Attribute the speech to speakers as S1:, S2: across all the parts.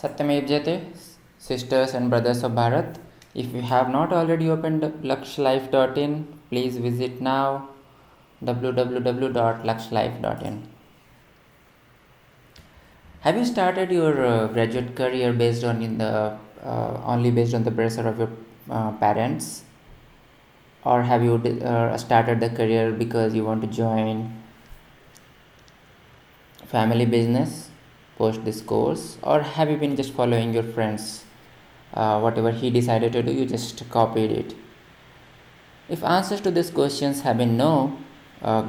S1: Satyamev Jayate, sisters and brothers of Bharat. If you have not already opened lakshlife.in, please visit now www.lakshlife.in. Have you started your graduate career based on only based on the pressure of your parents, or have you started the career because you want to join family business post this course, or have you been just following your friends? Whatever he decided to do, you just copied it. If answers to these questions have been no,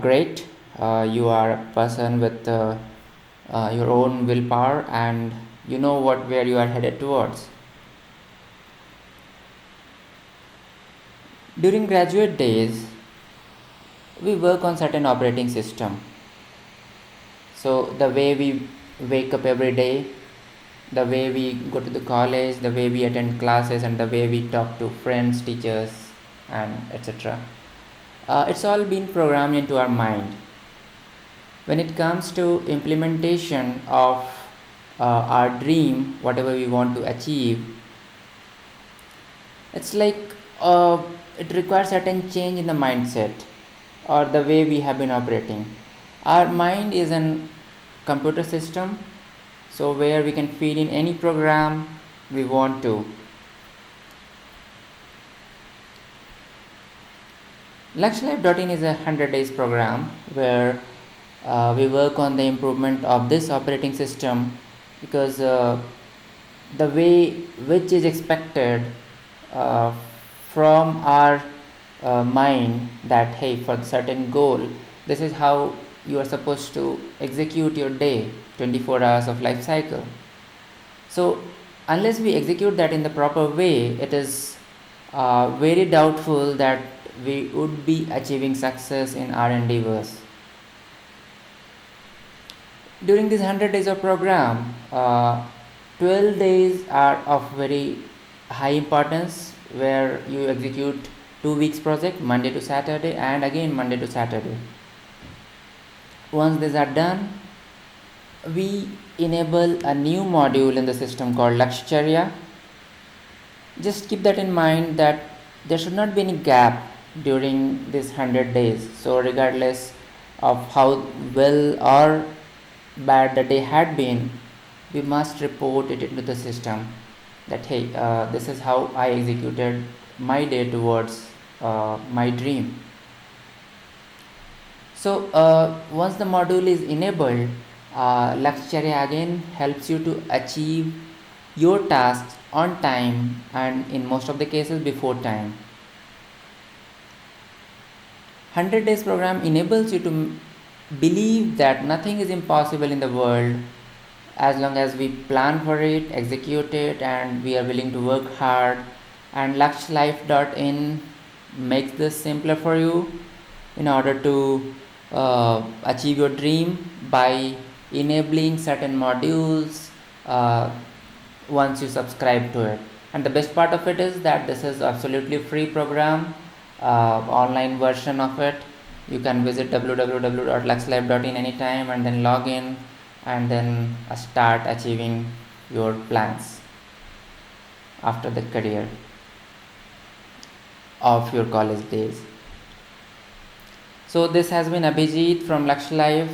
S1: great. You are a person with your own willpower and you know where you are headed towards. During graduate days, we work on certain operating system. So the way we wake up every day, the way we go to the college, the way we attend classes, and the way we talk to friends, teachers, and etc. It's all been programmed into our mind. When it comes to implementation of our dream, whatever we want to achieve, it's like it requires certain change in the mindset or the way we have been operating. Our mind is a computer system, so where we can feed in any program we want to. Lakshlife.in is a 100 days program where we work on the improvement of this operating system, because the way which is expected from our mind, that hey, for a certain goal, this is how you are supposed to execute your day, 24 hours of life cycle. So unless we execute that in the proper way, it is very doubtful that we would be achieving success in our endeavors. During this 100 days of program, 12 days are of very high importance, where you execute 2 weeks project, Monday to Saturday, and again Monday to Saturday. Once these are done, we enable a new module in the system called Lakshcharya. Just keep that in mind, that there should not be any gap during this 100 days. So regardless of how well or bad the day had been, we must report it into the system that hey, this is how I executed my day towards my dream. So once the module is enabled, Lakshcharya again helps you to achieve your tasks on time, and in most of the cases before time. 100 days program enables you to believe that nothing is impossible in the world as long as we plan for it, execute it, and we are willing to work hard. And lakshlife.in makes this simpler for you in order to achieve your dream by enabling certain modules once you subscribe to it. And the best part of it is that this is absolutely free program, online version of it. You can visit www.lakshlife.in anytime and then log in and then start achieving your plans after the career of your college days. So this has been Abhijit from Lakshlife.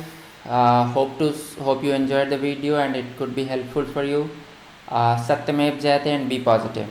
S1: Hope you enjoyed the video and it could be helpful for you. Satyamev Jayate and be positive.